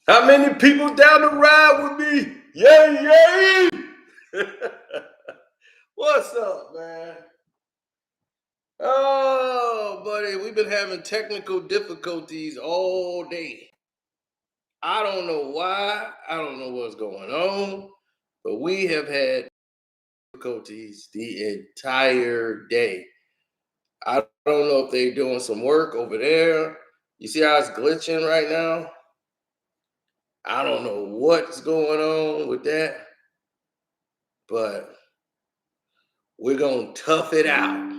How many people down the ride with me? Yay, yay! What's up, man? Oh, buddy, we've been having technical difficulties all day. I don't know why. I don't know what's going on, but we have had difficulties the entire day. I don't know if they're doing some work over there. You see how it's glitching right now? I don't know what's going on with that, but we're going to tough it out.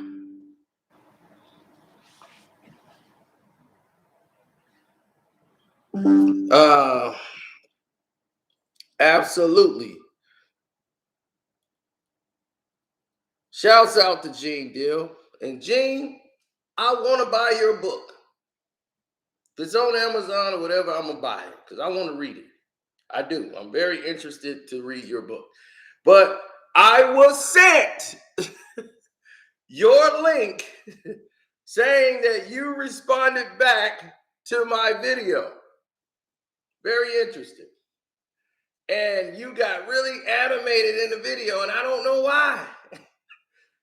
Uh, Absolutely. Shouts out to Gene Deal. And Gene, I want to buy your book. If it's on Amazon or whatever, I'm going to buy it because I want to read it. I do. I'm very interested to read your book. But I was sent your link saying that you responded back to my video. Very interesting. And you got really animated in the video, and I don't know why.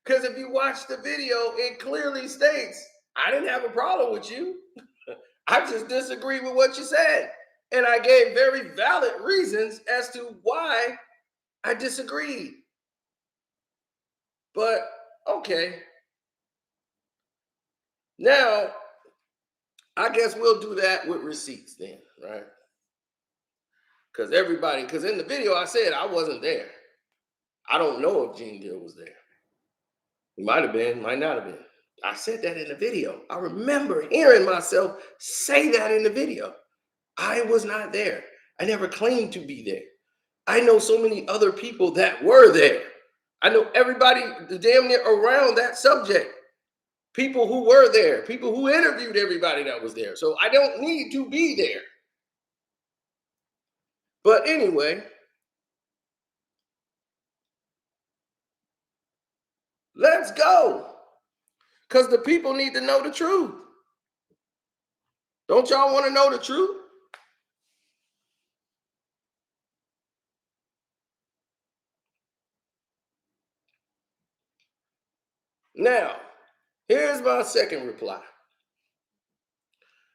Because if you watch the video, it clearly states, I didn't have a problem with you. I just disagree with what you said. And I gave very valid reasons as to why I disagreed. But, okay. Now, I guess we'll do that with receipts then, right? Because in the video I said I wasn't there. I don't know if Gene Deal was there. He might have been, might not have been. I said that in the video. I remember hearing myself say that in the video. I was not there. I never claimed to be there. I know so many other people that were there. I know everybody damn near around that subject. People who were there, people who interviewed everybody that was there. So I don't need to be there. But anyway, let's go. Because the people need to know the truth. Don't y'all want to know the truth? Now, here's my second reply.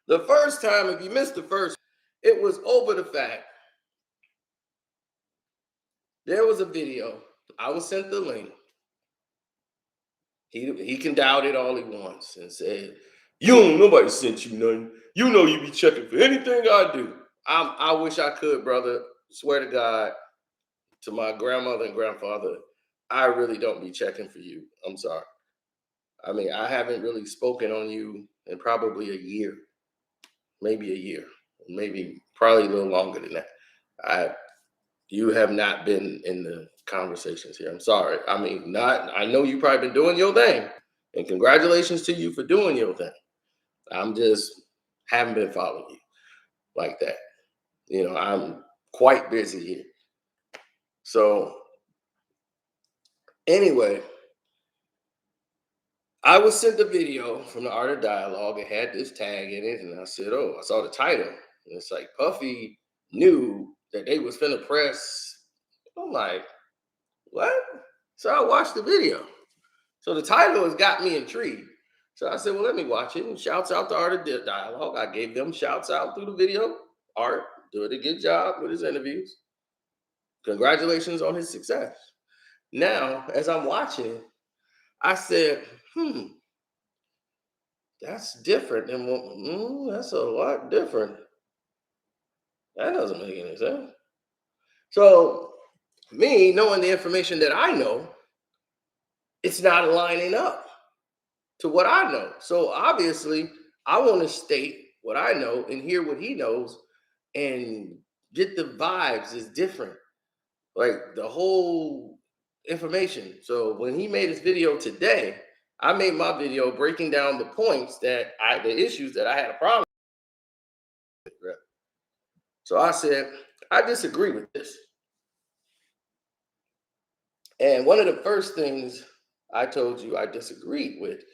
The first time, if you missed the first, it was over the fact there was a video. I was sent the link. He can doubt it all he wants and say, nobody sent you nothing. You know you be checking for anything I do. I wish I could, brother. Swear to God, to my grandmother and grandfather, I really don't be checking for you. I'm sorry. I mean, I haven't really spoken on you in probably a year, maybe a year, maybe probably a little longer than that. You have not been in the conversations here. I'm sorry. I mean, I know you probably been doing your thing, and congratulations to you for doing your thing. I'm just haven't been following you like that. I'm quite busy here. So anyway, I was sent the video from the Art of Dialogue. It had this tag in it, and I said, "Oh, I saw the title." And it's like Puffy knew that they was finna press. I'm like, what? So I watched the video. So the title has got me intrigued. So I said, well, let me watch it. And shouts out to Art of Dialogue. I gave them shouts out through the video. Art doing a good job with his interviews. Congratulations on his success. Now, as I'm watching, I said, that's different than what, that's a lot different. That doesn't make any sense. So, me knowing the information that I know, it's not lining up to what I know. So, obviously, I want to state what I know and hear what he knows and get the vibes is different. Like the whole information. So, when he made his video today, I made my video breaking down the points the issues that I had a problem with. So I said, I disagree with this. And one of the first things I told you I disagreed with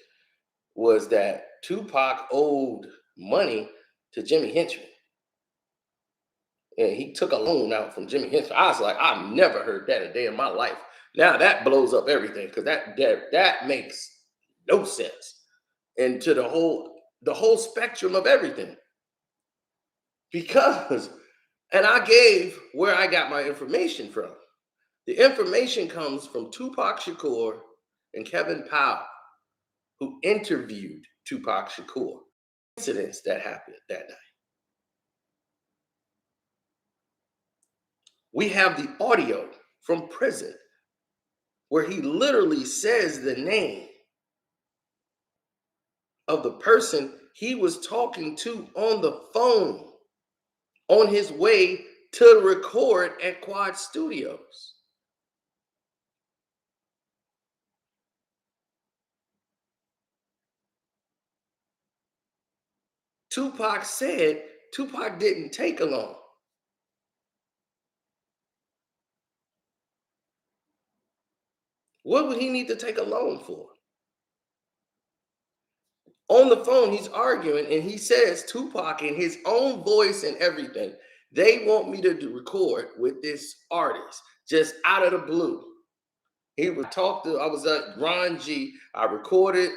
was that Tupac owed money to Jimmy Henchman. and he took a loan out from Jimi Hendrix. I was like, I've never heard that a day in my life. Now that blows up everything because that makes no sense into the whole spectrum of everything. Because, and I gave where I got my information from. The information comes from Tupac Shakur and Kevin Powell, who interviewed Tupac Shakur. Incidents that happened that night. We have the audio from prison where he literally says the name of the person he was talking to on the phone on his way to record at Quad Studios. Tupac said Tupac didn't take a loan. What would he need to take a loan for? On the phone, he's arguing, and he says, Tupac, in his own voice and everything, they want me to record with this artist just out of the blue. He would talk to, I was at Ron G. I recorded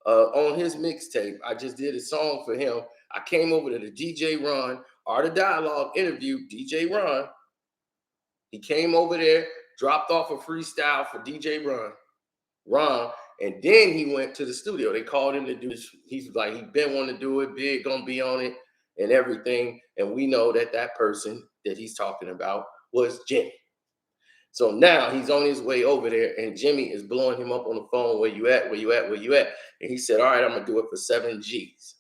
on his mixtape. I just did a song for him. I came over to the DJ Ron, Art of Dialogue interview, DJ Ron. He came over there, dropped off a freestyle for DJ Ron, and then he went to the studio. They called him to do this. He's like, he been wanting to do it, big, gonna be on it, and everything. And we know that that person that he's talking about was Jimmy. So now he's on his way over there, and Jimmy is blowing him up on the phone. Where you at? Where you at? Where you at? And he said, all right, I'm gonna do it for 7 G's.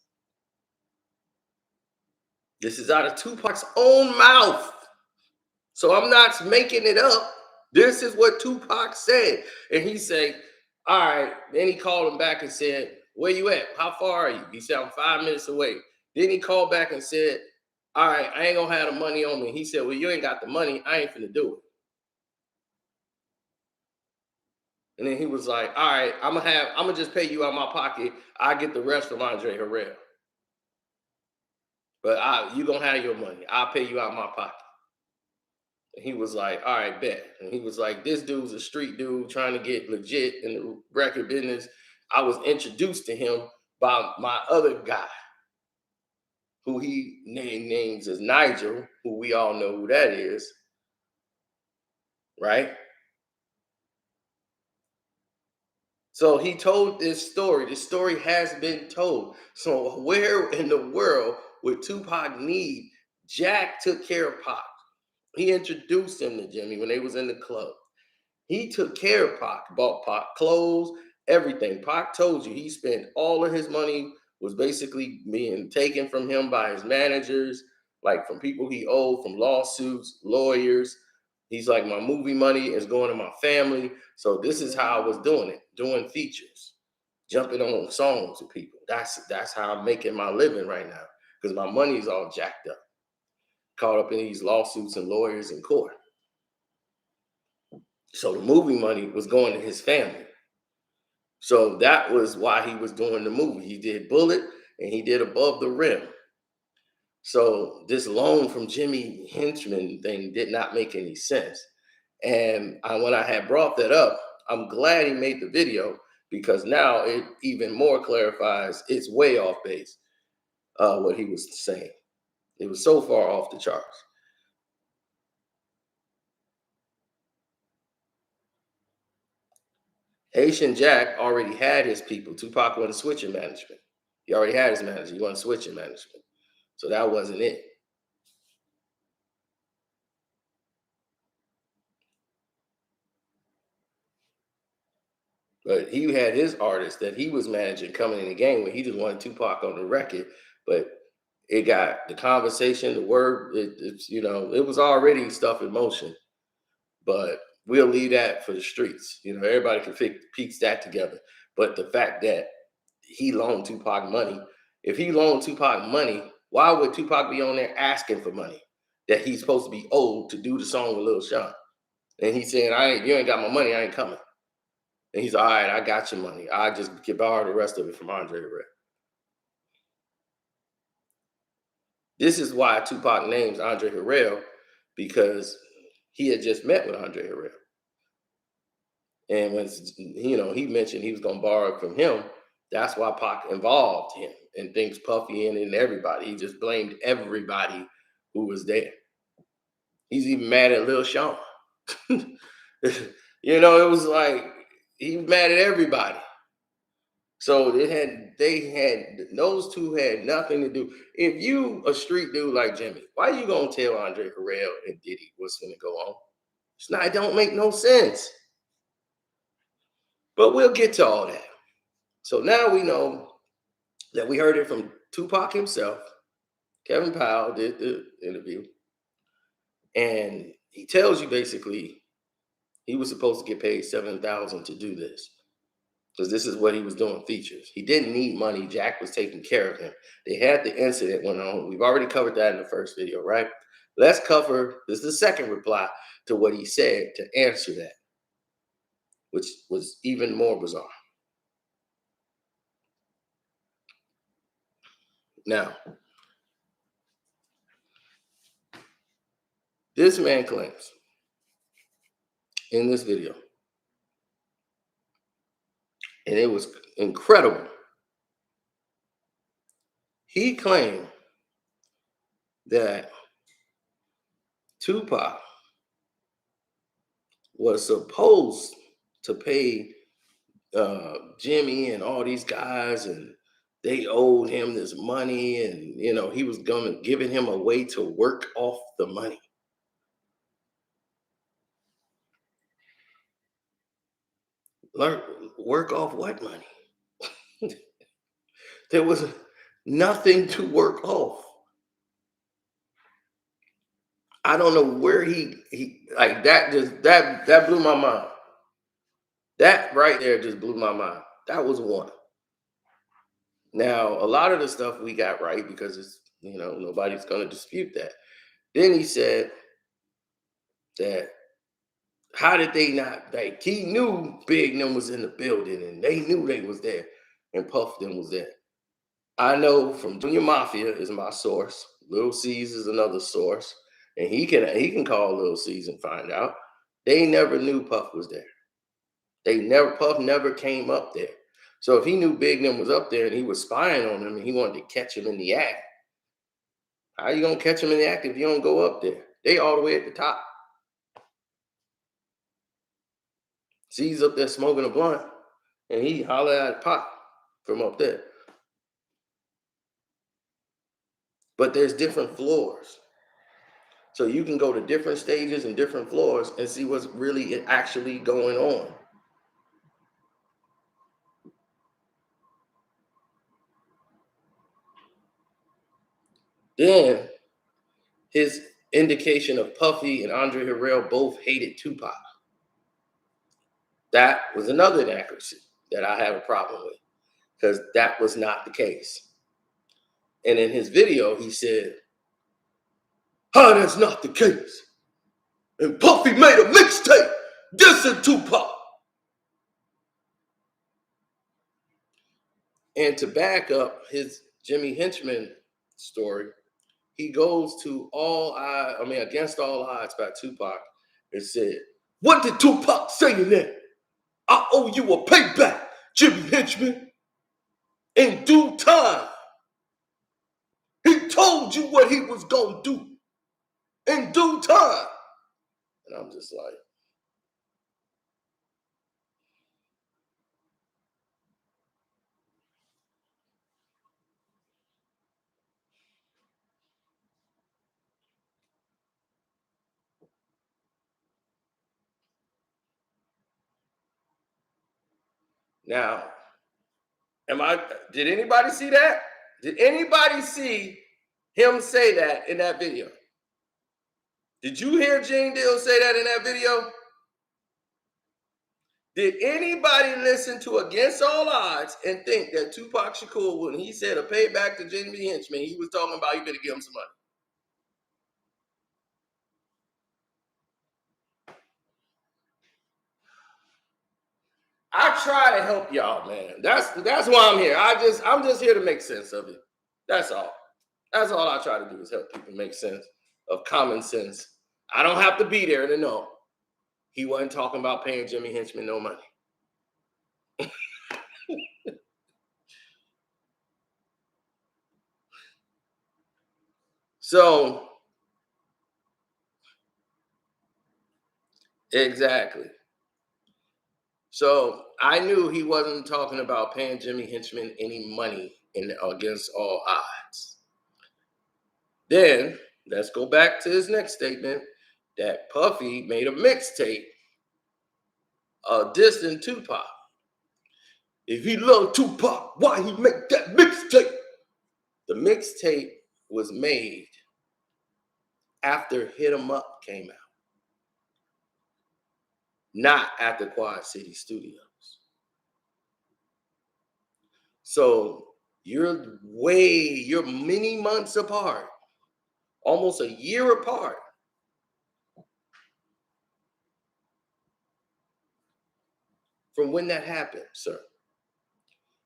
This is out of Tupac's own mouth. So I'm not making it up. This is what Tupac said. And he said, all right. Then he called him back and said, where you at? How far are you? He said, I'm 5 minutes away. Then he called back and said, all right, I ain't gonna have the money on me. He said, well, you ain't got the money. I ain't finna do it. And then he was like, all right, I'm gonna just pay you out my pocket. I get the rest from Andre Harrell. But you gonna have your money. I'll pay you out my pocket. And he was like, all right, bet. And he was like, this dude's a street dude trying to get legit in the record business. I was introduced to him by my other guy, who he names as Nigel, who we all know who that is, right? So he told this story. This story has been told. So where in the world would Tupac need? Jack took care of Pac. He introduced him to Jimmy when they was in the club. He took care of Pac, bought Pac clothes, everything. Pac told you he spent all of his money was basically being taken from him by his managers, like from people he owed, from lawsuits, lawyers. He's like, my movie money is going to my family. So this is how I was doing it, doing features, jumping on songs with people. That's how I'm making my living right now because my money's all jacked up, caught up in these lawsuits and lawyers in court. So the movie money was going to his family. So that was why he was doing the movie. He did Bullet and he did Above the Rim. So this loan from Jimmy Henchman thing did not make any sense. And when I had brought that up, I'm glad he made the video because now it even more clarifies it's way off base, what he was saying. It was so far off the charts. Haitian Jack already had his people. Tupac wasn't switching management. He already had his manager. He wasn't switching management. So that wasn't it. But he had his artists that he was managing coming in the game when he just wanted Tupac on the record. But it got the conversation, the word, it's, it was already stuff in motion. But we'll leave that for the streets. Everybody can piece that together. But the fact that he loaned Tupac money, if he loaned Tupac money, why would Tupac be on there asking for money that he's supposed to be owed to do the song with Lil Sean? And he's saying, you ain't got my money, I ain't coming. And he's all right, I got your money. I just can borrow the rest of it from Andre Harrell. This is why Tupac names Andre Harrell, because he had just met with Andre Harrell. And when he mentioned he was gonna borrow from him, that's why Pac involved him and thinks Puffy and everybody. He just blamed everybody who was there. He's even mad at Lil Sean. It was like he was mad at everybody. So those two had nothing to do. If you a street dude like Jimmy, why you gonna tell Andre Harrell and Diddy what's gonna go on? It don't make no sense. But we'll get to all that. So now we know that we heard it from Tupac himself. Kevin Powell did the interview, and he tells you basically he was supposed to get paid $7,000 to do this, because this is what he was doing, features. He didn't need money. Jack was taking care of him. They had the incident went on. We've already covered that in the first video, right? Let's cover, this is the second reply to what he said to answer that, which was even more bizarre. Now, this man claims in this video, and it was incredible. He claimed that Tupac was supposed to pay Jimmy and all these guys, and they owed him this money, and he was giving him a way to work off the money. Work off what money? There was nothing to work off. I don't know where he like that. Just that blew my mind. That right there just blew my mind. That was one. Now, a lot of the stuff we got right because it's, nobody's going to dispute that. Then he said that how did they not, like, he knew Big Them was in the building and they knew they was there and Puff them was there. I know from Junior Mafia is my source. Lil C's is another source. And he can call Lil C's and find out. They never knew Puff was there. Puff never came up there. So if he knew Big Them was up there and he was spying on him and he wanted to catch him in the act, how you gonna catch him in the act if you don't go up there? They all the way at the top. C's up there smoking a blunt, and he holler at Pop from up there. But there's different floors. So you can go to different stages and different floors and see what's really actually going on. Then his indication of Puffy and Andre Harrell both hated Tupac. That was another inaccuracy that I have a problem with, because that was not the case. And in his video, he said, "How that's not the case? And Puffy made a mixtape dissing Tupac." And to back up his Jimmy Henchman story, he goes to Against All Odds by Tupac and said, "What did Tupac say in that? I owe you a payback, Jimmy Henchman. In due time. He told you what he was going to do. In due time." And I'm just like, now, did anybody see that? Did anybody see him say that in that video? Did you hear Gene Deal say that in that video? Did anybody listen to Against All Odds and think that Tupac Shakur, when he said a payback to Jimmy Henchman, he was talking about you better give him some money? I try to help y'all, man. That's why I'm here. I'm just here to make sense of it. That's all. That's all I try to do is help people make sense of common sense. I don't have to be there to know he wasn't talking about paying Jimmy Henchman no money. So, exactly. So I knew he wasn't talking about paying Jimmy Henchman any money in against all odds. Then let's go back to his next statement that Puffy made a mixtape, dissing Tupac. If he loved Tupac, why he make that mixtape? The mixtape was made after Hit 'Em Up came out, not at the Quad City Studios. So you're many months apart, almost a year apart from when that happened, sir.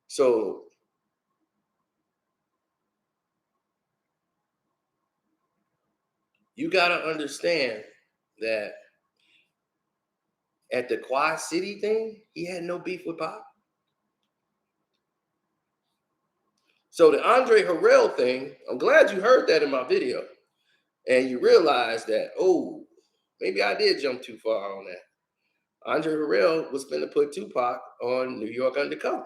So you got to understand that at the Quad City thing, he had no beef with Pop. So the Andre Harrell thing, I'm glad you heard that in my video. And you realize that, oh, maybe I did jump too far on that. Andre Harrell was going to put Tupac on New York Undercover.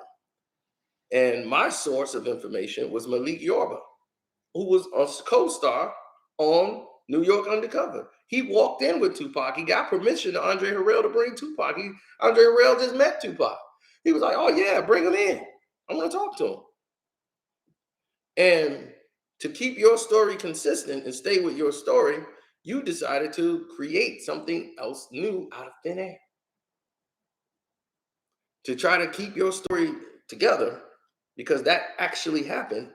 And my source of information was Malik Yorba, who was a co-star on New York Undercover. He walked in with Tupac. He got permission to Andre Harrell to bring Tupac. Andre Harrell just met Tupac. He was like, oh yeah, bring him in. I'm going to talk to him. And to keep your story consistent and stay with your story, you decided to create something else new out of thin air. To try to keep your story together, because that actually happened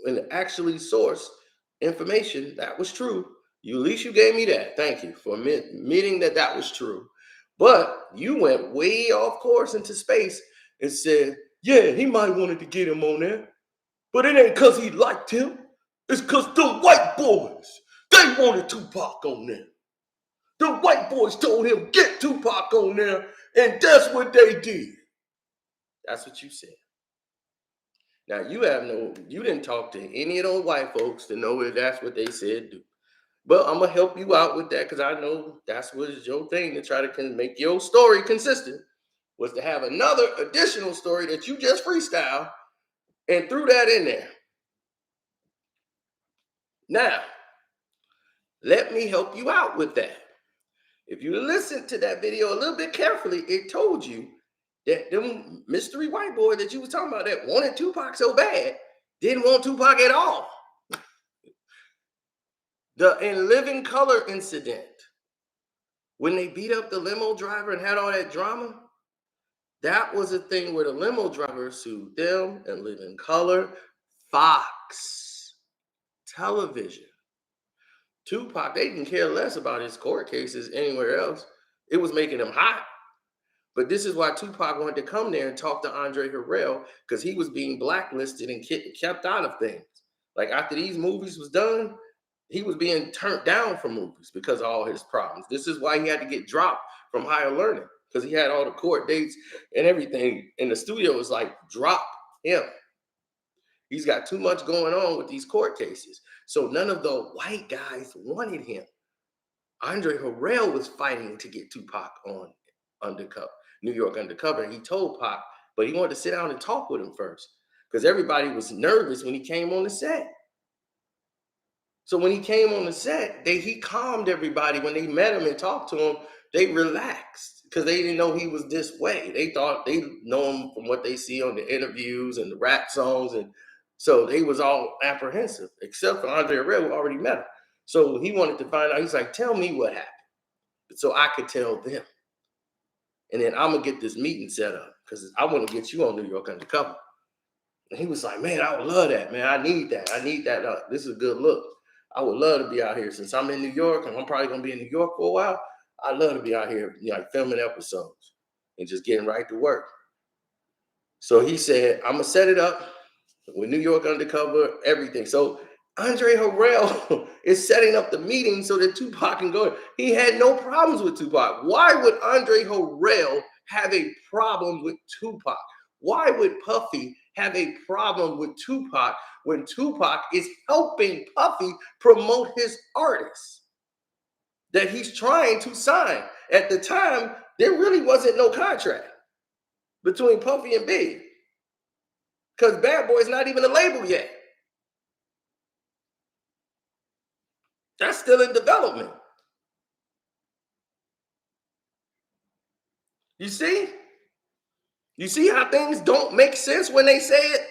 and actually sourced information that was true. At least you gave me that. Thank you for admitting that that was true. But you went way off course into space and said, yeah, he might wanted to get him on there, but it ain't because he liked him. It's because the white boys, they wanted Tupac on there. The white boys told him, get Tupac on there, and that's what they did. That's what you said. Now you didn't talk to any of those white folks to know if that's what they said do. But I'm gonna help you out with that because I know that's what is your thing to try to make your story consistent. Was to have another additional story that you just freestyle and threw that in there. Now, let me help you out with that. If you listen to that video a little bit carefully, it told you that them mystery white boy that you was talking about that wanted Tupac so bad didn't want Tupac at all. The In Living Color incident, when they beat up the limo driver and had all that drama, that was a thing where the limo driver sued them and Living Color, Fox Television. Tupac, they didn't care less about his court cases anywhere else. It was making him hot. But this is why Tupac wanted to come there and talk to Andre Harrell, because he was being blacklisted and kept out of things. Like after these movies was done, he was being turned down from movies because of all his problems. This is why he had to get dropped from Higher Learning, because he had all the court dates and everything. And the studio was like, drop him. He's got too much going on with these court cases. So none of the white guys wanted him. Andre Harrell was fighting to get Tupac on Undercover, New York Undercover. And he told Pac, but he wanted to sit down and talk with him first because everybody was nervous when he came on the set. So when he came on the set, he calmed everybody. When they met him and talked to him, they relaxed because they didn't know he was this way. They thought they know him from what they see on the interviews and the rap songs. And so they was all apprehensive, except for Andre Harrell, who already met him. So he wanted to find out. He's like, tell me what happened so I could tell them. And then I'm going to get this meeting set up because I want to get you on New York Undercover. And he was like, man, I would love that, man. I need that. This is a good look. I would love to be out here since I'm in New York and I'm probably going to be in New York for a while. I'd love to be out here, like filming episodes and just getting right to work. So he said, I'm going to set it up with New York Undercover, everything. So Andre Harrell is setting up the meeting so that Tupac can go. He had no problems with Tupac. Why would Andre Harrell have a problem with Tupac? Why would Puffy have a problem with Tupac when Tupac is helping Puffy promote his artists that he's trying to sign? At the time, there really wasn't no contract between Puffy and Big because Bad Boy's not even a label yet. That's still in development. You see? You see how things don't make sense when they say it?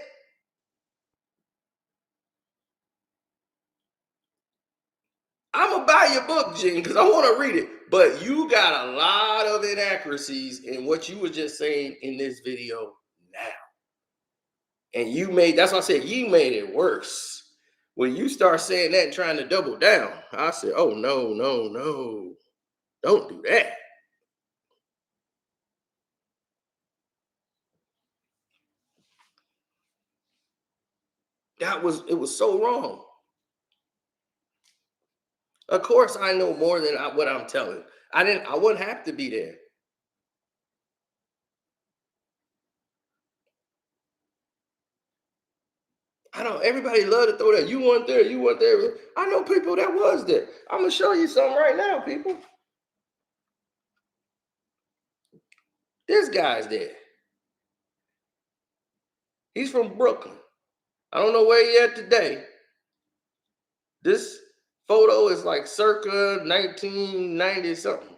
I'm going to buy your book, Gene, because I want to read it. But you got a lot of inaccuracies in what you were just saying in this video now. And you made, that's why I said you made it worse. When you start saying that and trying to double down, I said, oh, no, no, no. Don't do that. It was so wrong. Of course, I know more than what I'm telling. I wouldn't have to be there. I don't. Everybody love to throw that. You weren't there. You weren't there. I know people that was there. I'm gonna show you something right now, people. This guy's there. He's from Brooklyn. I don't know where he at today. This photo is like circa 1990 something.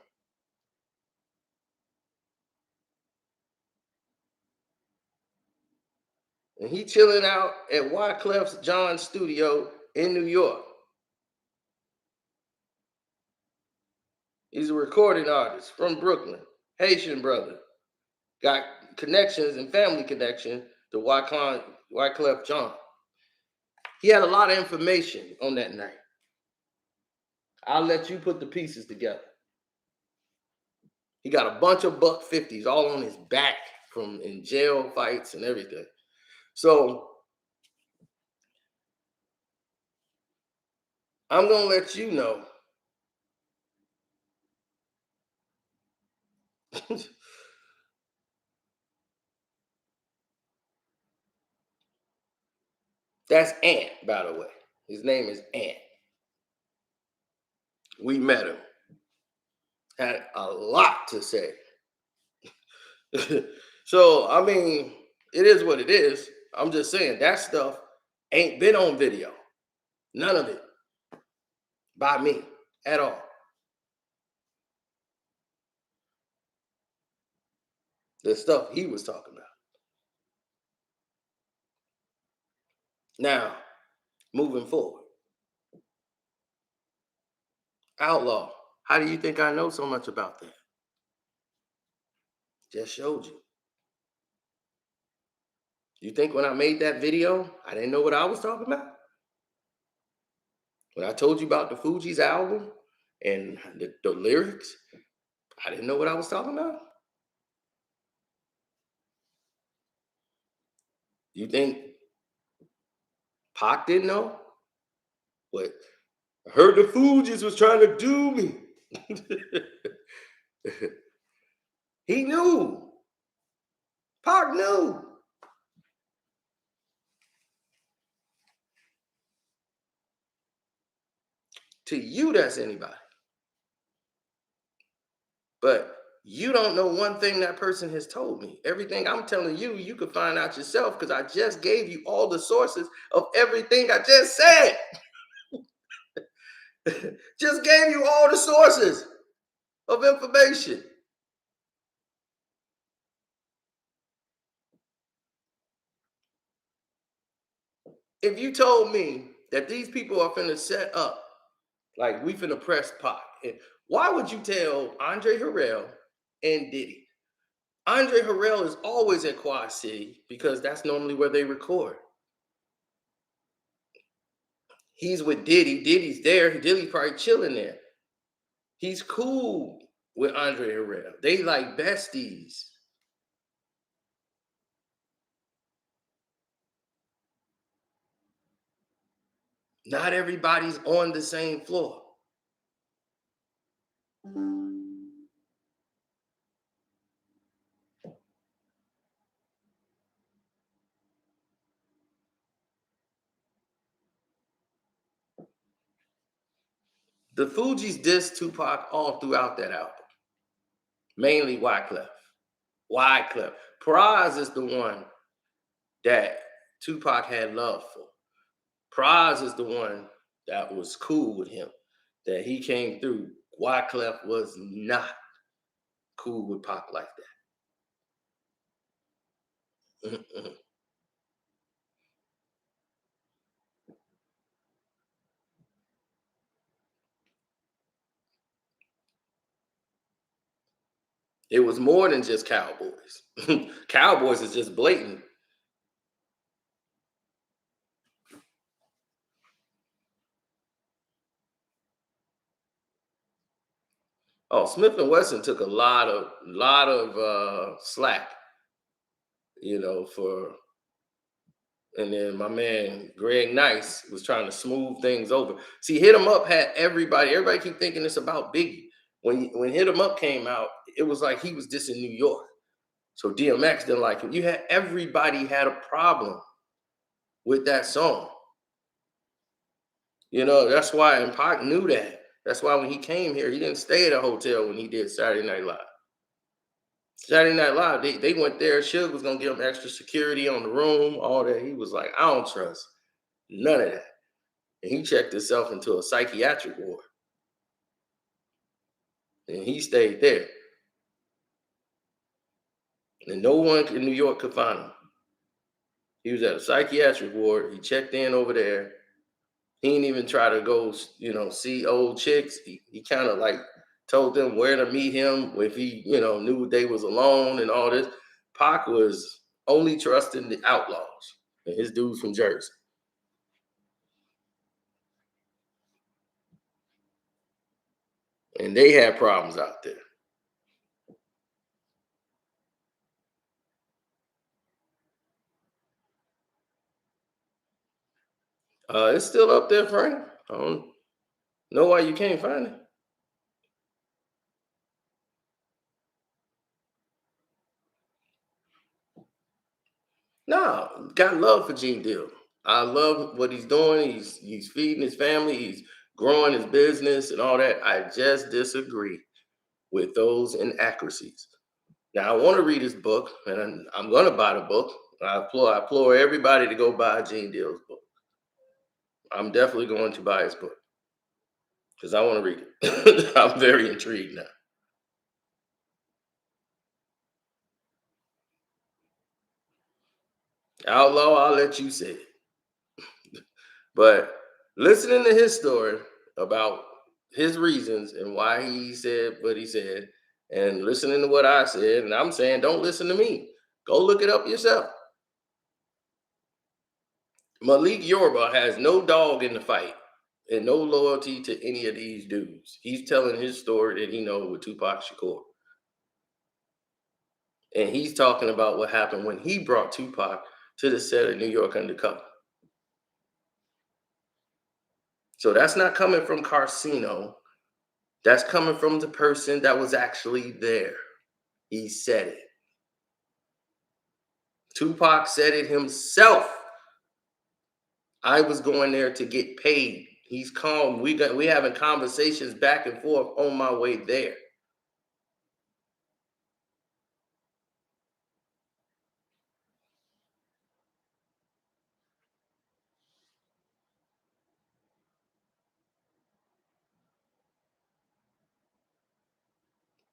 And he chilling out at Wyclef's John studio in New York. He's a recording artist from Brooklyn, Haitian brother. Got connections and family connection to Wyclef John. He had a lot of information on that night. I'll let you put the pieces together. He got a bunch of buck 50s all on his back from in jail fights and everything. So I'm going to let you know. That's Ant, by the way. His name is Ant. We met him. Had a lot to say. So, I mean, it is what it is. I'm just saying that stuff ain't been on video. None of it. By me at all. The stuff he was talking about. Now, moving forward. Outlaw. How do you think I know so much about that? Just showed you. You think when I made that video, I didn't know what I was talking about? When I told you about the Fugees album and the lyrics, I didn't know what I was talking about? You think Pac didn't know? What? I heard the Fugees was trying to do me. He knew. Pac knew. To you, that's anybody. But you don't know one thing that person has told me. Everything I'm telling you, you can find out yourself because I just gave you all the sources of everything I just said. Just gave you all the sources of information. If you told me that these people are finna set up, like we finna press Pac, why would you tell Andre Harrell and Diddy? Andre Harrell is always at Quad City because that's normally where they record. He's with Diddy. Diddy's there. Diddy's probably chilling there. He's cool with Andre Harrell. They like besties. Not everybody's on the same floor. The Fugees dissed Tupac all throughout that album, mainly Wyclef. Wyclef. Praz is the one that Tupac had love for. Praz is the one that was cool with him, that he came through. Wyclef was not cool with Pac like that. Mm-mm. It was more than just Cowboys. Cowboys is just blatant. Oh, Smith and Wesson took a lot of slack, for. And then my man Greg Nice was trying to smooth things over. See, Hit 'Em Up had everybody. Everybody keep thinking it's about Biggie. When Hit 'Em Up came out, it was like he was dissing New York. So DMX didn't like him. You had everybody had a problem with that song. That's why, and Pac knew that. That's why when he came here, he didn't stay at a hotel when he did Saturday Night Live. Saturday Night Live, they went there. Suge was gonna give him extra security on the room, all that. He was like, I don't trust none of that. And he checked himself into a psychiatric ward. And he stayed there. And no one in New York could find him. He was at a psychiatric ward. He checked in over there. He didn't even try to go, see old chicks. He kind of like told them where to meet him if he, knew they was alone and all this. Pac was only trusting the outlaws and his dudes from Jersey. And they had problems out there. It's still up there, Frank. I don't know why you can't find it. No, got love for Gene Deal. I love what he's doing. He's feeding his family. He's growing his business and all that. I just disagree with those inaccuracies. Now I want to read his book, and I'm going to buy the book. I implore everybody to go buy Gene Deal's book. I'm definitely going to buy his book because I want to read it. I'm very intrigued now. Outlaw, I'll let you say it. But listening to his story about his reasons and why he said what he said, and listening to what I said, and I'm saying, don't listen to me. Go look it up yourself. Malik Yorba has no dog in the fight and no loyalty to any of these dudes. He's telling his story that he knows with Tupac Shakur. And he's talking about what happened when he brought Tupac to the set of New York Undercover. So that's not coming from Carceno. That's coming from the person that was actually there. He said it. Tupac said it himself. I was going there to get paid. He's calm. We having conversations back and forth on my way there.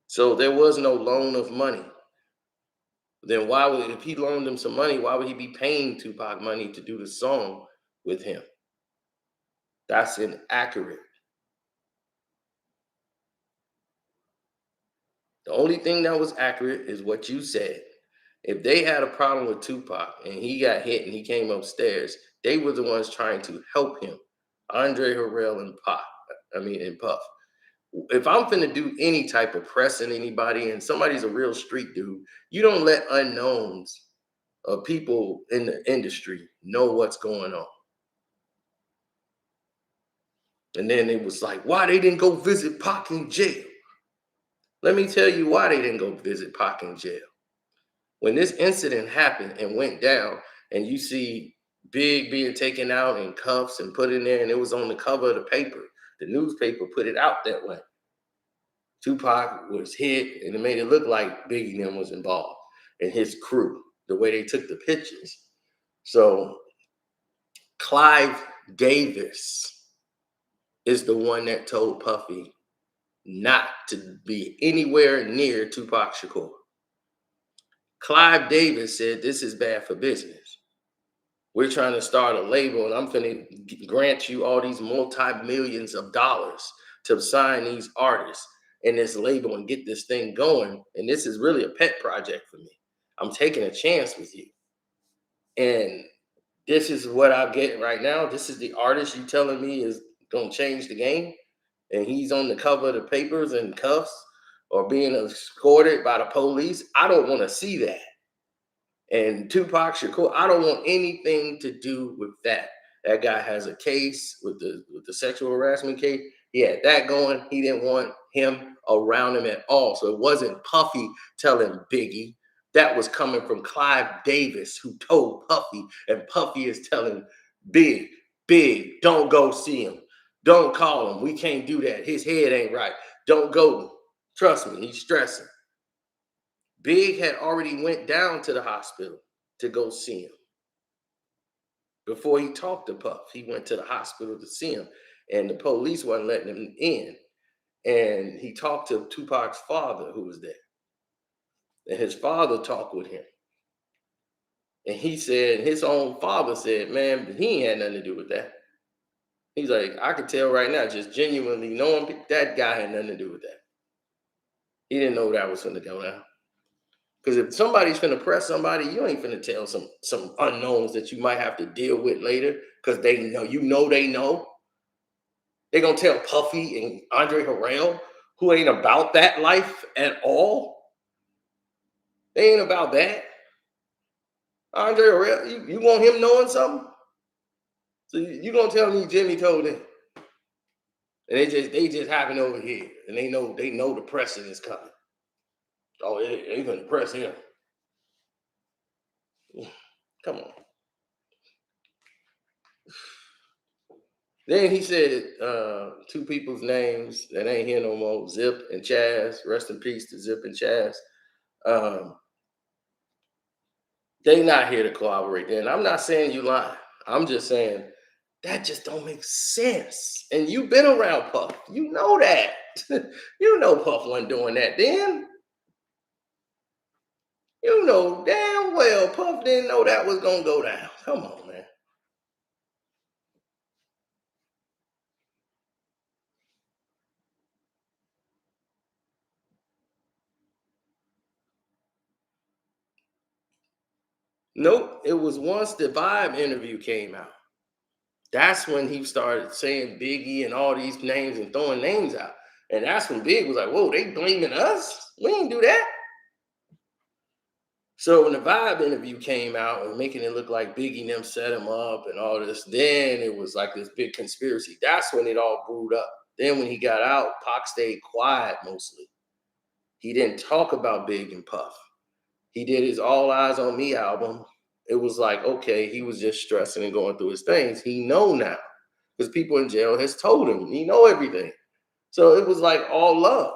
So there was no loan of money. Then why would, if he loaned him some money, why would he be paying Tupac money to do the song with him? That's inaccurate. The only thing that was accurate is what you said. If they had a problem with Tupac and he got hit and he came upstairs, they were the ones trying to help him. Andre Harrell and and Puff. If I'm finna do any type of pressing anybody and somebody's a real street dude, you don't let unknowns of people in the industry know what's going on. And then it was like, why they didn't go visit Pac in jail? Let me tell you why they didn't go visit Pac in jail. When this incident happened and went down, and you see Big being taken out in cuffs and put in there, and it was on the cover of the paper, the newspaper put it out that way. Tupac was hit, and it made it look like Biggie and them was involved, and his crew, the way they took the pictures. So Clive Davis is the one that told Puffy not to be anywhere near Tupac Shakur. Clive Davis said, this is bad for business. We're trying to start a label, and I'm going to grant you all these multi-millions of dollars to sign these artists in this label and get this thing going. And this is really a pet project for me. I'm taking a chance with you. And this is what I get right now. This is the artist you telling me is going to change the game. And he's on the cover of the papers in cuffs or being escorted by the police. I don't want to see that. And Tupac Shakur, I don't want anything to do with that. That guy has a case with the sexual harassment case. He had that going. He didn't want him around him at all. So it wasn't Puffy telling Biggie. That was coming from Clive Davis, who told Puffy, and Puffy is telling Big, don't go see him. Don't call him. We can't do that. His head ain't right. Don't go. Trust me, he's stressing. Big had already went down to the hospital to go see him. Before he talked to Puff, he went to the hospital to see him, and the police wasn't letting him in. And he talked to Tupac's father, who was there. And his father talked with him. And he said, his own father said, man, he ain't had nothing to do with that. He's like, I could tell right now, just genuinely knowing that guy had nothing to do with that. He didn't know that was going to go down. Because if somebody's finna press somebody, you ain't finna tell some unknowns that you might have to deal with later because they know, they know. They're gonna tell Puffy and Andre Harrell, who ain't about that life at all. They ain't about that. Andre Harrell, you want him knowing something? So you gonna tell me Jimmy told him. And they just happen over here. And they know the pressing is coming. Oh, they gonna press him. Come on. Then he said two people's names that ain't here no more, Zip and Chaz. Rest in peace to Zip and Chaz. They not here to cooperate. And I'm not saying you lying. I'm just saying that just don't make sense. And you've been around Puff. You know that. You know Puff wasn't doing that then. You know damn well Puff didn't know that was going to go down. Come on, man. Nope. It was once the Vibe interview came out. That's when he started saying Biggie and all these names and throwing names out. And that's when Big was like, whoa, they blaming us? We didn't do that. So when the Vibe interview came out and making it look like Biggie and them set him up and all this, then it was like this big conspiracy. That's when it all brewed up. Then when he got out, Pac stayed quiet mostly. He didn't talk about Big and Puff. He did his All Eyes on Me album. It was like, okay, he was just stressing and going through his things. He know now because people in jail has told him. He know everything. So it was like all love.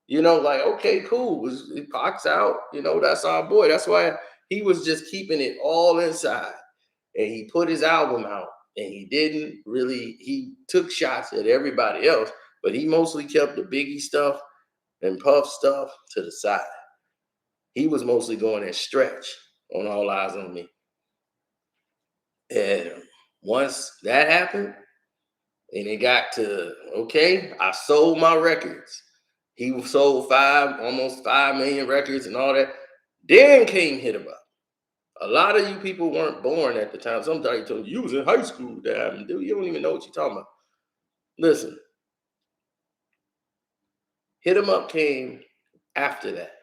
Like, okay, cool. It Pac's out. That's our boy. That's why he was just keeping it all inside. And he put his album out. And he took shots at everybody else, but he mostly kept the Biggie stuff and Puff stuff to the side. He was mostly going at Stretch on All Eyes on Me. And once that happened, and it got to, okay, I sold my records. He sold almost 5 million records and all that. Then came Hit 'Em Up. A lot of you people weren't born at the time. Somebody told you was in high school, damn, dude. You don't even know what you're talking about. Listen, Hit 'Em Up came after that.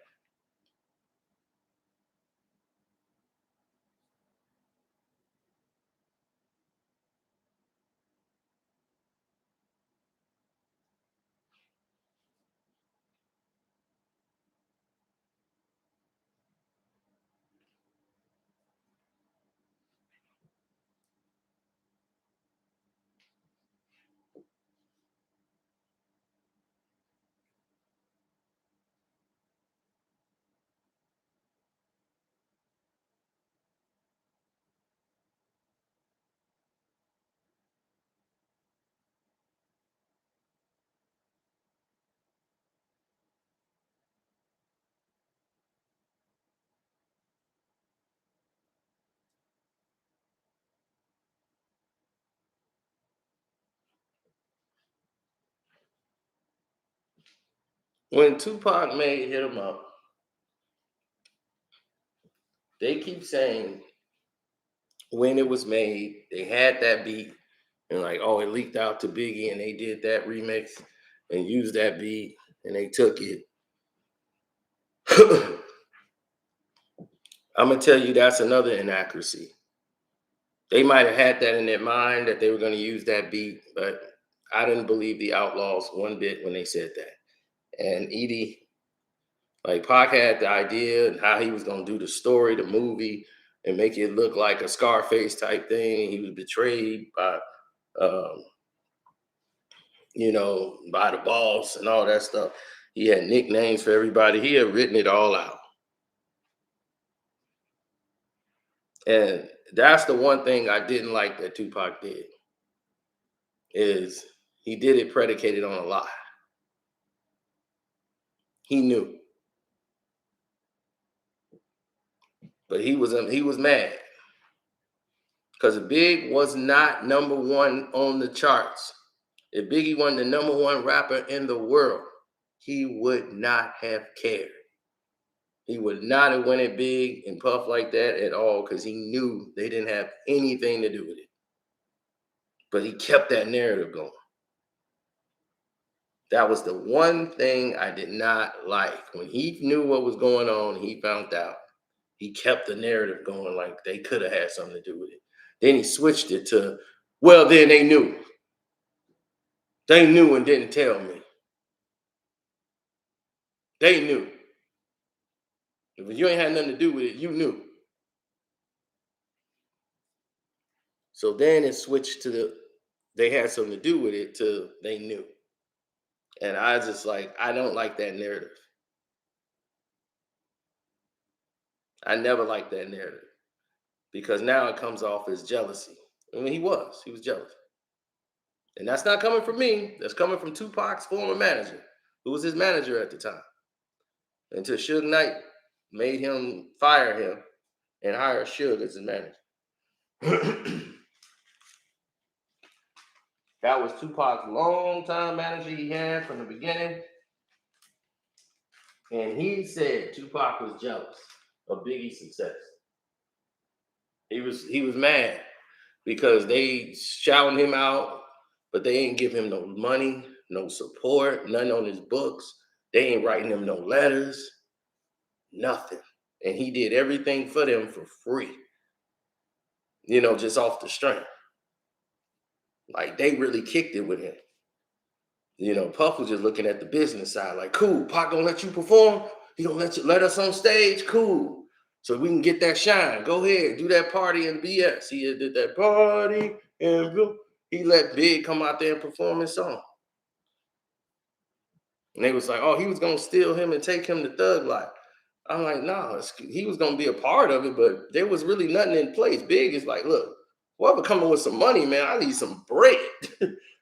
When Tupac made Hit 'Em Up, they keep saying when it was made, they had that beat, and like, oh, it leaked out to Biggie, and they did that remix and used that beat, and they took it. I'm gonna tell you that's another inaccuracy. They might have had that in their mind that they were gonna use that beat, but I didn't believe the Outlaws one bit when they said that. And Edie, like Pac had the idea and how he was gonna do the story, the movie, and make it look like a Scarface type thing. He was betrayed by um, by the boss and all that stuff. He had nicknames for everybody. He had written it all out. And that's the one thing I didn't like that Tupac did, is he did it predicated on a lie. He knew, but he was mad because Big was not number one on the charts. If Biggie wasn't the number one rapper in the world, he would not have cared. He would not have went it big and puff like that at all because he knew they didn't have anything to do with it. But he kept that narrative going. That was the one thing I did not like. When he knew what was going on, he found out. He kept the narrative going like they could have had something to do with it. Then he switched it to, well, then they knew. They knew and didn't tell me. They knew. If you ain't had nothing to do with it, you knew. So then it switched to they had something to do with it to they knew. And I just I don't like that narrative. I never liked that narrative because now it comes off as jealousy. I mean, he was jealous. And that's not coming from me. That's coming from Tupac's former manager, who was his manager at the time. Until Suge Knight made him fire him and hire Suge as his manager. That was Tupac's longtime manager he had from the beginning. And he said Tupac was jealous of Biggie's success. He was mad because they shouting him out, but they ain't give him no money, no support, nothing on his books. They ain't writing him no letters, nothing. And he did everything for them for free, just off the strength. Like they really kicked it with him. Puff was just looking at the business side, like, cool, Pac gonna let you perform? He gonna let us on stage? Cool. So we can get that shine. Go ahead, do that party in BS. He did that party and he let Big come out there and perform his song. And they was like, oh, he was gonna steal him and take him to Thug Life. I'm like, nah, he was gonna be a part of it, but there was really nothing in place. Big is like, look, whoever coming with some money, man, I need some bread.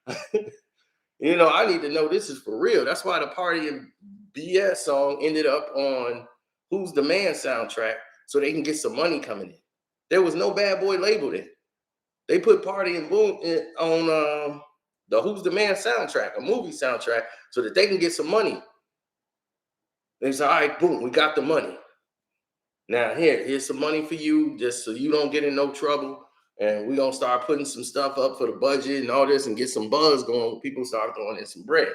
I need to know this is for real. That's why the Party and BS song ended up on Who's the Man soundtrack, so they can get some money coming in. There was no Bad Boy label then. They put Party and Boom on the Who's the Man soundtrack, a movie soundtrack, so that they can get some money. They said, all right, boom, we got the money. Now here's some money for you, just so you don't get in no trouble. And we're gonna start putting some stuff up for the budget and all this and get some buzz going. People start throwing in some bread.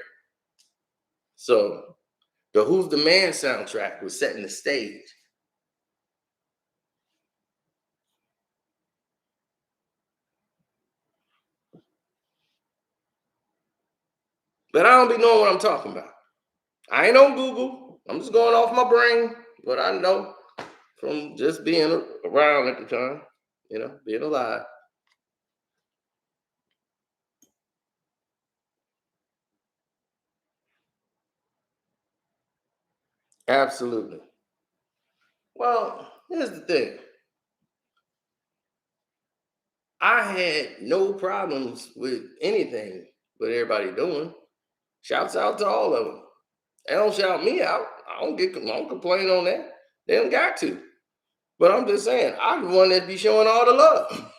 So the Who's the Man soundtrack was setting the stage. But I don't be knowing what I'm talking about. I ain't on Google. I'm just going off my brain, what I know from just being around at the time, being alive. Absolutely. Well, here's the thing. I had no problems with anything with everybody doing. Shouts out to all of them. They don't shout me out. I don't complain on that. They don't got to. But I'm just saying, I'm the one that be showing all the love.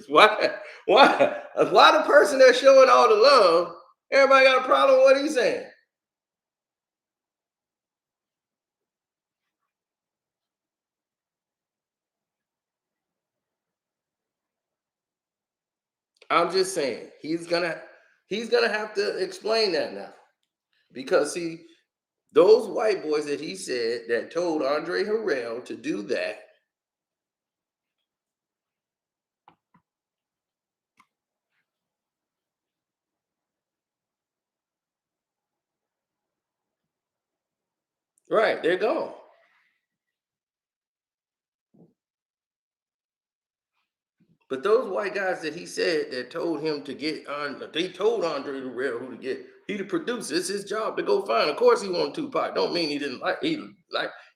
Why? Why the person that's showing all the love, everybody got a problem with what he's saying? I'm just saying he's gonna have to explain that now. Because see, those white boys that he said that told Andre Harrell to do that, right, they're gone. But those white guys that he said that told him to get on, they told Andre Harrell who to get. He the producer. It's his job to go find. Of course, he wanted Tupac. Don't mean he didn't like.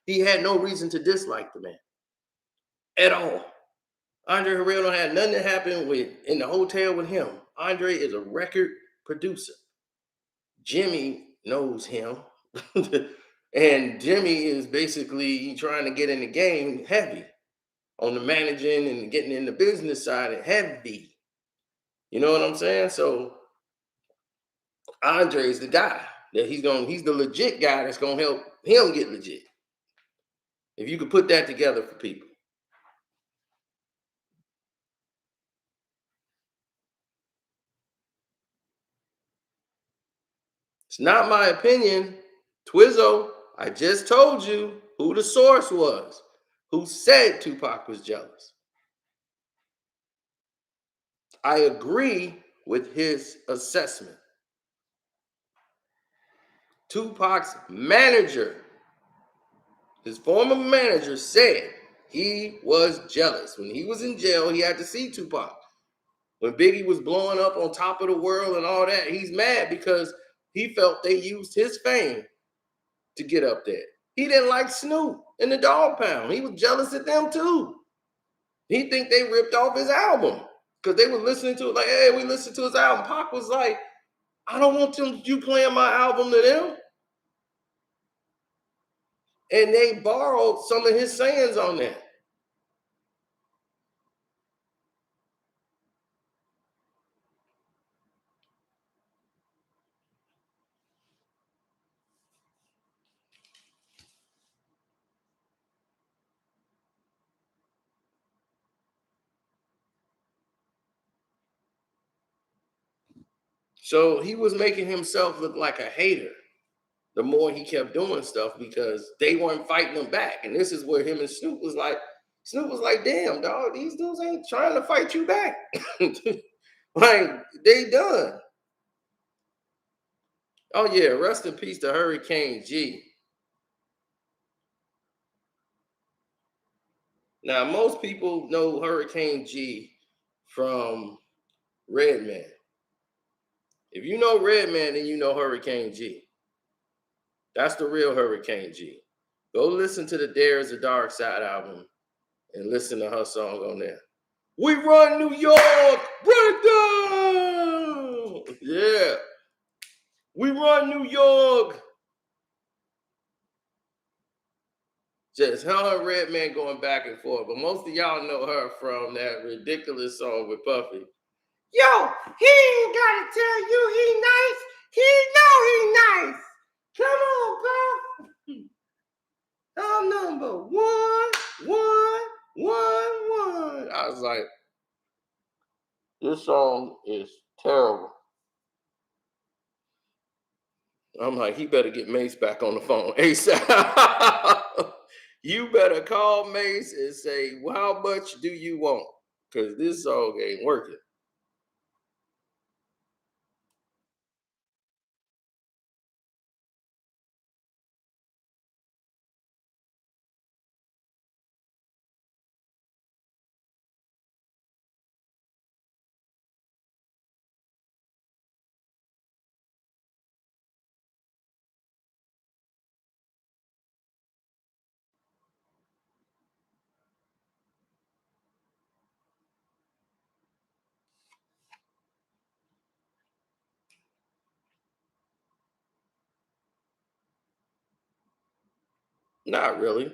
He had no reason to dislike the man at all. Andre Harrell don't have nothing that happened with in the hotel with him. Andre is a record producer. Jimmy knows him, and Jimmy is basically trying to get in the game heavy on the managing and getting in the business side and heavy. You know what I'm saying? So Andre's the guy that he's the legit guy that's gonna help him get legit. If you could put that together for people. It's not my opinion. Twizzo, I just told you who the source was, who said Tupac was jealous. I agree with his assessment. Tupac's manager, his former manager, said he was jealous. When he was in jail, he had to see Tupac. When Biggie was blowing up on top of the world and all that, he's mad because he felt they used his fame to get up there. He didn't like Snoop and the Dog Pound. He was jealous of them too. He think they ripped off his album because they were listening to it like, hey, we listened to his album. Pac was like, I don't want you playing my album to them. And they borrowed some of his sayings on that. So he was making himself look like a hater the more he kept doing stuff because they weren't fighting him back. And this is where him and Snoop was like, damn, dog, these dudes ain't trying to fight you back. Like, they done. Oh, yeah, rest in peace to Hurricane G. Now, most people know Hurricane G from Redman. If you know Redman, then you know Hurricane G. That's the real Hurricane G. Go listen to the Dare is the Dark Side album and listen to her song on there. We run New York, run it down. Yeah, we run New York. Just her and Redman going back and forth. But most of y'all know her from that ridiculous song with Puffy. Yo, he ain't gotta tell you he nice. He know he nice. Come on, bro. I'm number one, one, one. I was like, this song is terrible. I'm like, he better get Mace back on the phone ASAP. You better call Mace and say, well, how much do you want? Because this song ain't working. Not really.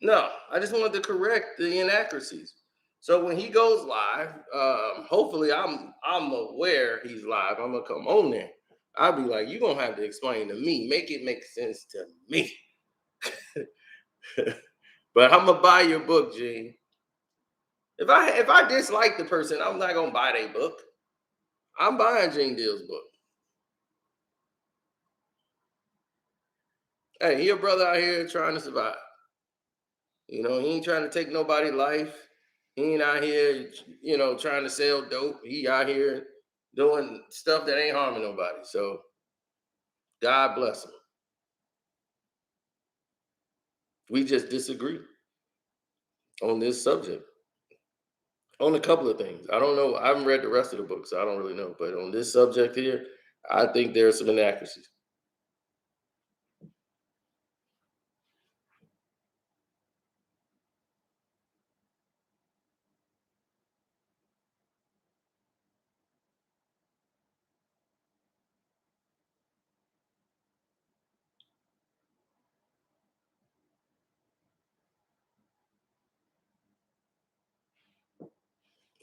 No, I just wanted to correct the inaccuracies. So when he goes live, hopefully I'm aware he's live. I'm gonna come on there. I'll be like, you're gonna have to explain to me, make it make sense to me. But I'm gonna buy your book, Gene. If I dislike the person, I'm not gonna buy their book. I'm buying Gene Deal's book. Hey, he a brother out here trying to survive. You know, he ain't trying to take nobody's life. He ain't out here, you know, trying to sell dope. He out here doing stuff that ain't harming nobody. So God bless him. We just disagree on this subject. On a couple of things. I don't know. I haven't read the rest of the book, so I don't really know. But on this subject here, I think there are some inaccuracies.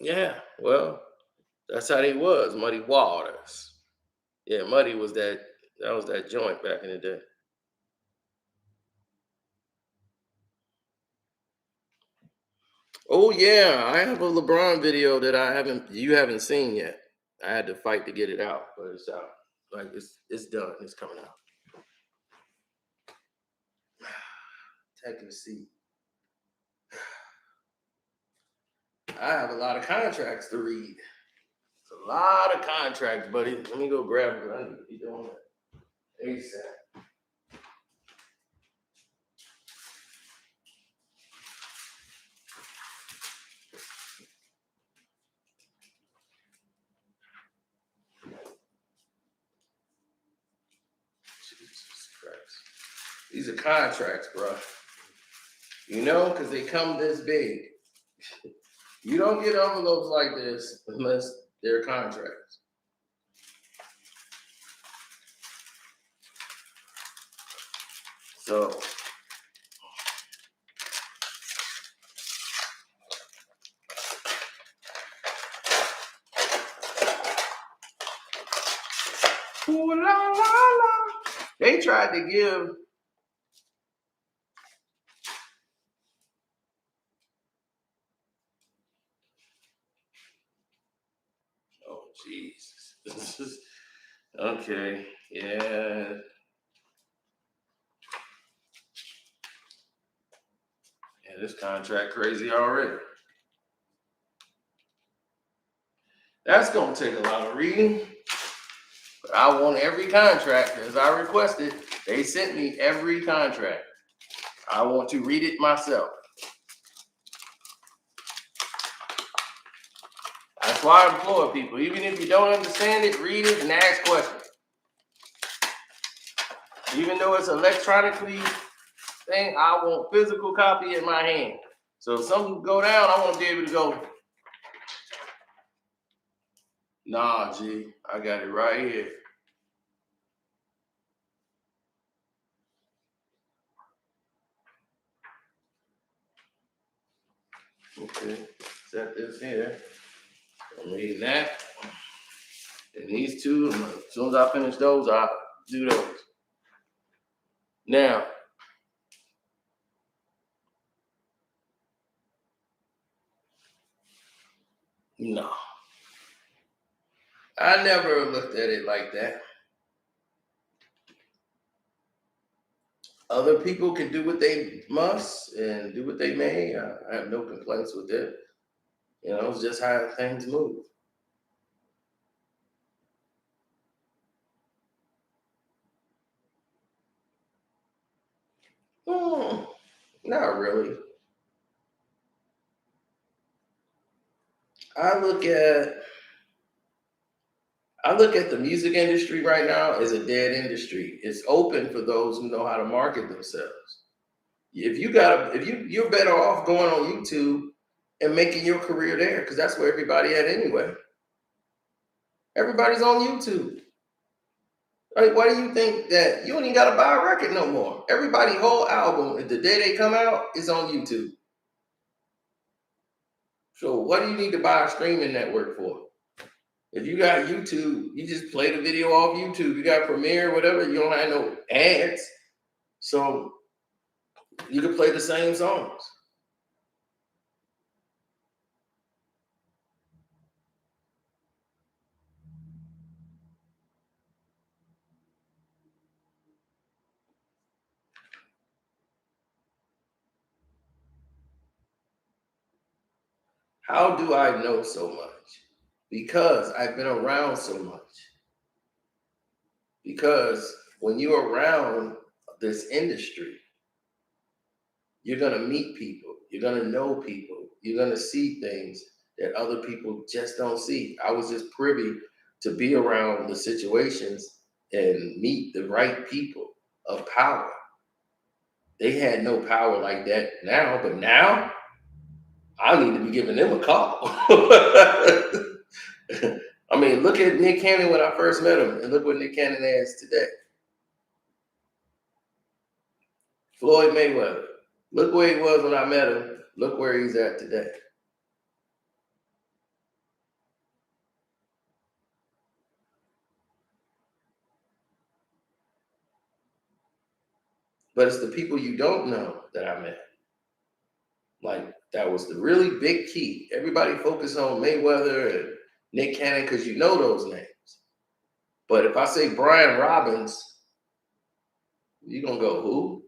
Yeah, well, that's how they was, Muddy Waters. Yeah, Muddy was that was that joint back in the day. Oh yeah, I have a LeBron video that you haven't seen yet. I had to fight to get it out, but it's out. Like it's done. It's coming out. Taking a seat. I have a lot of contracts to read. It's a lot of contracts, buddy. Let me go grab it. I need to be doing that ASAP. Jesus Christ. These are contracts, bro. You know, because they come this big. You don't get envelopes like this unless they're contracts. So, ooh, la, la, la. They tried to give. Oh, Jesus. This is okay. Yeah. Yeah, this contract crazy already. That's gonna take a lot of reading. But I want every contract as I requested. They sent me every contract. I want to read it myself. That's why I implore people, even if you don't understand it, read it and ask questions. Even though it's electronically thing, I want physical copy in my hand. So if something go down, I want to be able to go, nah, G, I got it right here. Okay, set this here. I'm reading that. And these two, as soon as I finish those, I'll do those. Now, no. I never looked at it like that. Other people can do what they must and do what they may. I have no complaints with that. You know, it's just how things move. Hmm, not really. I look at I look at the music industry right now as a dead industry. It's open for those who know how to market themselves. You're better off going on YouTube and making your career there because that's where everybody at anyway. Everybody's on YouTube. Like, why do you think that you don't even gotta buy a record no more? Everybody whole album, the day they come out, is on YouTube. So what do you need to buy a streaming network for? If you got YouTube, you just play the video off YouTube. You got Premiere, whatever, you don't have no ads. So you can play the same songs. How do I know so much? Because I've been around so much. Because when you're around this industry, you're going to meet people, you're going to know people, you're going to see things that other people just don't see. I was just privy to be around the situations and meet the right people of power. They had no power like that now, but now I need to be giving them a call. I mean, look at Nick Cannon when I first met him, and look what Nick Cannon has today. Floyd Mayweather. Look where he was when I met him. Look where he's at today. But it's the people you don't know that I met. Like, that was the really big key. Everybody focus on Mayweather and Nick Cannon because you know those names. But if I say Brian Robbins, you're going to go, who?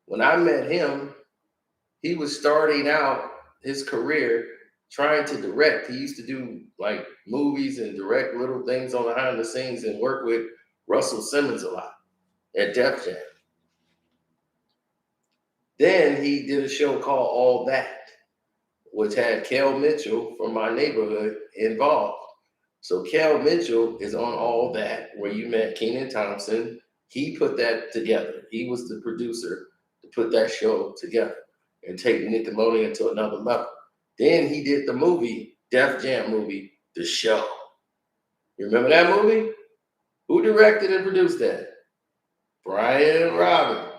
When I met him, he was starting out his career trying to direct. He used to do like movies and direct little things on behind the scenes and work with Russell Simmons a lot at Def Jam. Then he did a show called All That, which had Kel Mitchell from my neighborhood involved. So Kel Mitchell is on All That, where you met Kenan Thompson. He put that together. He was the producer to put that show together and take Nickelodeon to another level. Then he did the movie, Def Jam movie, The Show. You remember that movie? Who directed and produced that? Brian Robbins.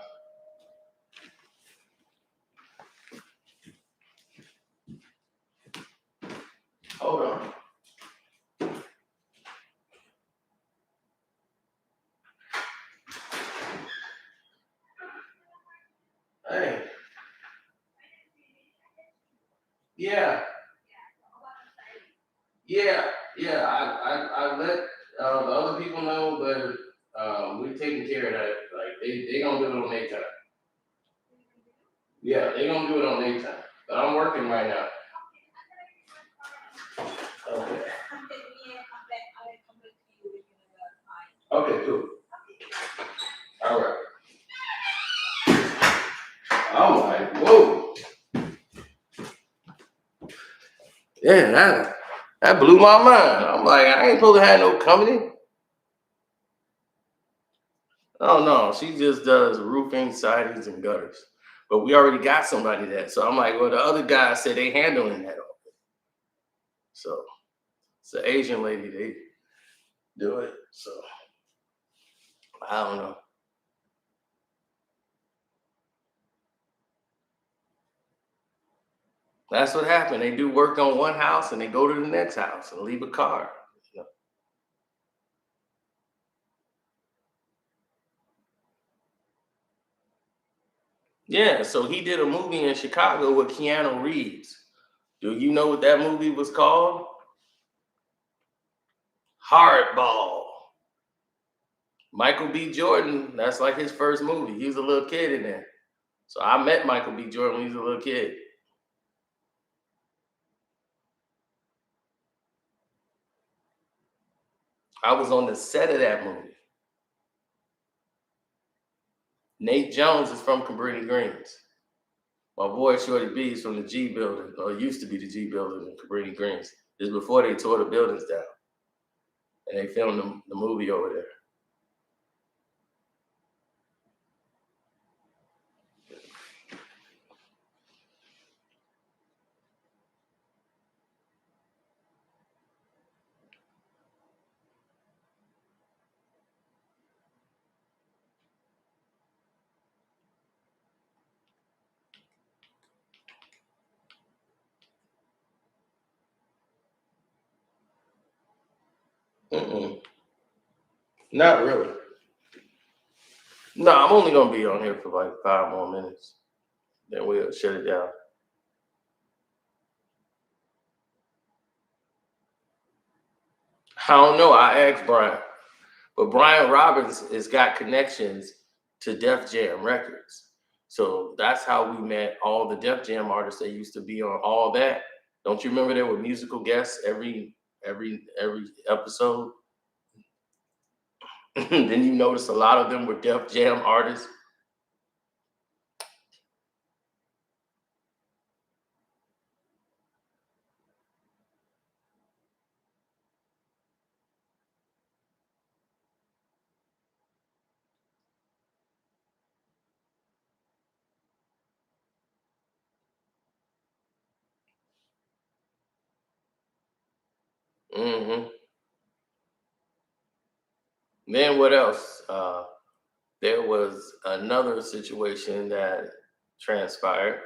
Hold on. Hey. Yeah. Yeah. I let the other people know, but we're taking care of that. Like they gonna do it on their time. Yeah, they gonna do it on their time. But I'm working right now. Okay. Okay, cool. All right. I'm like, whoa. Yeah, that blew my mind. I'm like, I ain't supposed to have no company. Oh no, she just does roofing, sidings, and gutters. But we already got somebody that. So I'm like, well, the other guys said they handling that. So it's an Asian lady, they do it. So I don't know. That's what happened. They do work on one house and they go to the next house and leave a car. You know? Yeah, so he did a movie in Chicago with Keanu Reeves. Do you know what that movie was called? Hardball. Michael B. Jordan, that's like his first movie. He was a little kid in there. So I met Michael B. Jordan when he was a little kid. I was on the set of that movie. Nate Jones is from Cabrini Greens. My boy Shorty B is from the G building, or used to be the G building in Cabrini Greens. This is before they tore the buildings down. And they filmed the movie over there. Mm-mm. Not really. No, I'm only gonna be on here for like 5 more minutes. Then we'll shut it down. I don't know. I asked Brian, but Brian Robbins has got connections to Def Jam Records. So that's how we met all the Def Jam artists that used to be on all that. Don't you remember there were musical guests every episode? Then you notice a lot of them were Def Jam artists. Hmm. Then what else? There was another situation that transpired.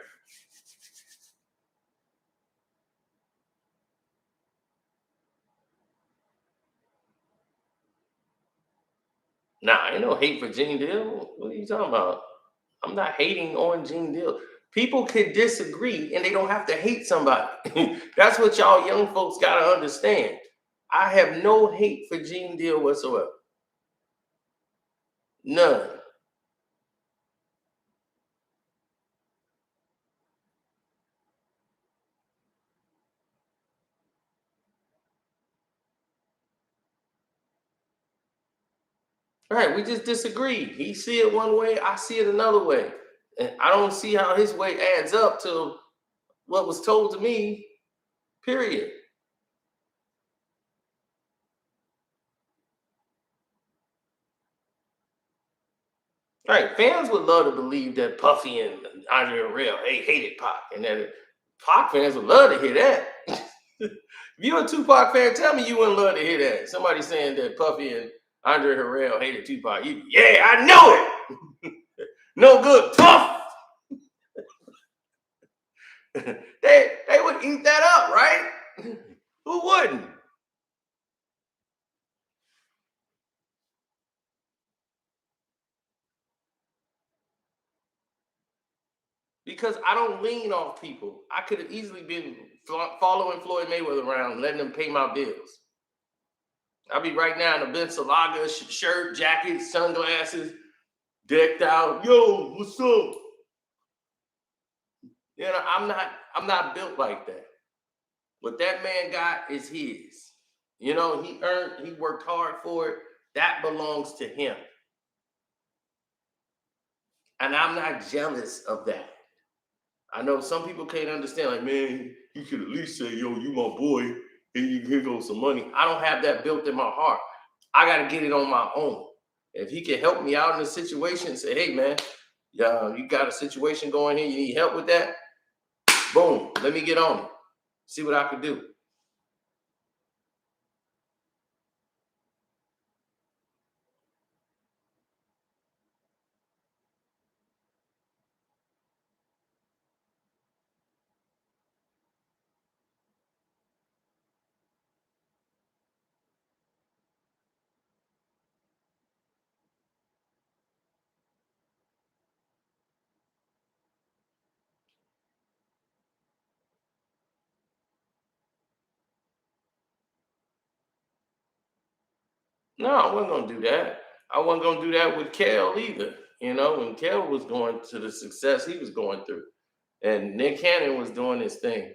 Nah, ain't no hate for Gene Deal. What are you talking about? I'm not hating on Gene Deal. People can disagree and they don't have to hate somebody. That's what y'all young folks gotta understand. I have no hate for Gene Deal whatsoever. None. Right, we just disagree. He see it one way, I see it another way. And I don't see how his way adds up to what was told to me, period. Right, fans would love to believe that Puffy and Andre Harrell hated Pac, and that Pac fans would love to hear that. If you're a Tupac fan, tell me you wouldn't love to hear that. Somebody saying that Puffy and Andre Harrell hated Tupac. Yeah, I know it. No good, Puff. They would eat that up, right? Who wouldn't? Because I don't lean off people. I could have easily been following Floyd Mayweather around, letting him pay my bills. I'll be right now in a Balenciaga shirt, jacket, sunglasses, decked out. Yo, what's up? You know, I'm not built like that. What that man got is his. You know, he worked hard for it. That belongs to him. And I'm not jealous of that. I know some people can't understand, like, man, you could at least say, yo, you my boy, here goes some money. I don't have that built in my heart. I got to get it on my own. If he can help me out in a situation, say, hey, man, yeah, you got a situation going here, you need help with that? Boom, let me get on it. See what I can do. No, I wasn't gonna do that. I wasn't gonna do that with Kel either. You know, when Kel was going to the success he was going through, and Nick Cannon was doing his thing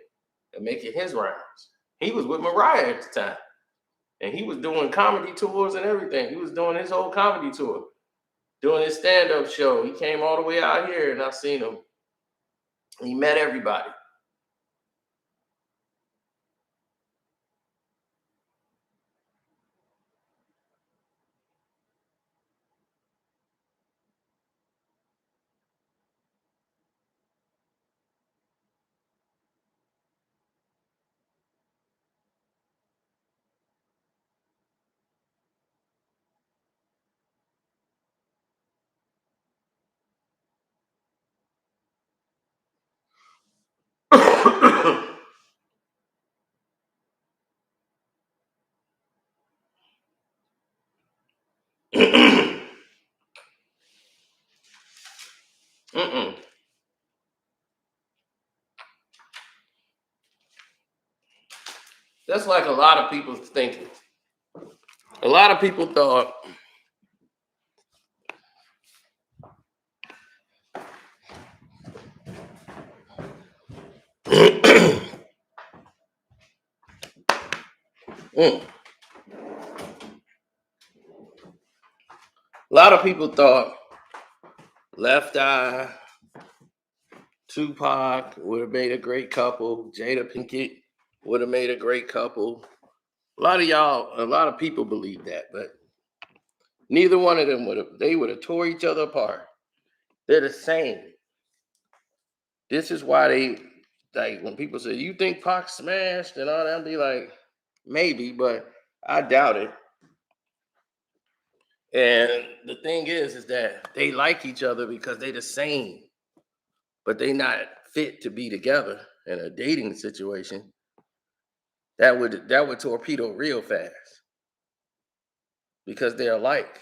and making his rounds. He was with Mariah at the time, and he was doing comedy tours and everything. He was doing his whole comedy tour, doing his stand-up show. He came all the way out here, and I seen him. He met everybody. Mm-mm. That's like a lot of people thinking. A lot of people thought Mm. A lot of people thought Left Eye, Tupac would have made a great couple. Jada Pinkett would have made a great couple. A lot of people believe that, but neither one of them would have. They would have tore each other apart. They're the same. This is why they like when people say you think Pac smashed and all that. I'll be like, maybe, but I doubt it. And the thing is that they like each other because they the same, but they not fit to be together in a dating situation. That would torpedo real fast because they're alike.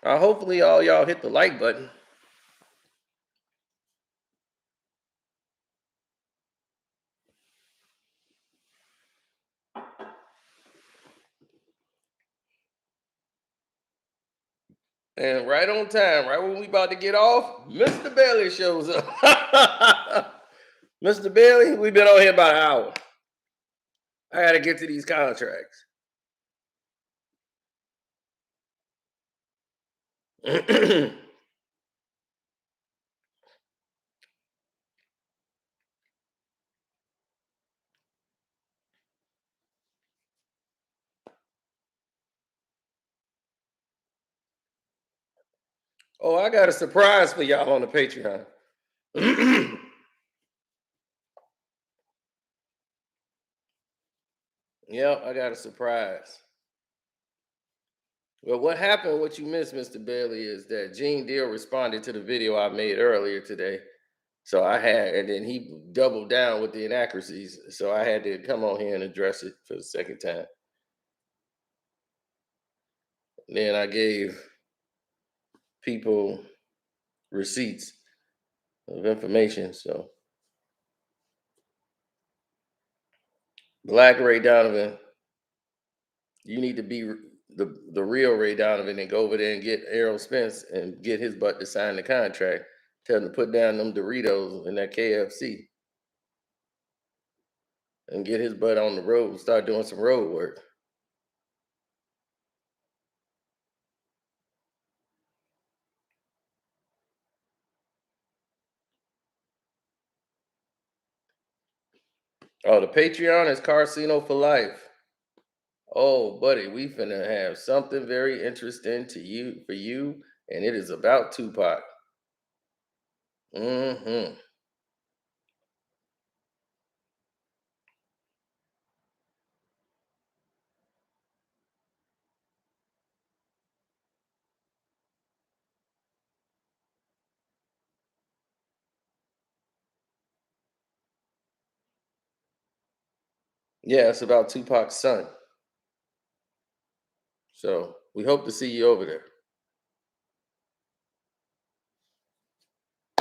Hopefully all y'all hit the like button. And right on time, right when we about to get off, Mr. Bailey shows up. Mr. Bailey, we've been on here about an hour. I gotta get to these contracts. Oh, I got a surprise for y'all on the Patreon. Yep, I got a surprise. Well, what happened, what you missed, Mr. Bailey, is that Gene Deal responded to the video I made earlier today. So and then he doubled down with the inaccuracies. So I had to come on here and address it for the second time. And then I gave people receipts of information. So Black Ray Donovan, you need to be the real Ray Donovan and go over there and get Errol Spence and get his butt to sign the contract. Tell him to put down them Doritos and that KFC and get his butt on the road and start doing some road work. Oh, the Patreon is Carceno for life. Oh, buddy, we finna have something very interesting for you, and it is about Tupac. Hmm. Yeah, it's about Tupac's son. So we hope to see you over there.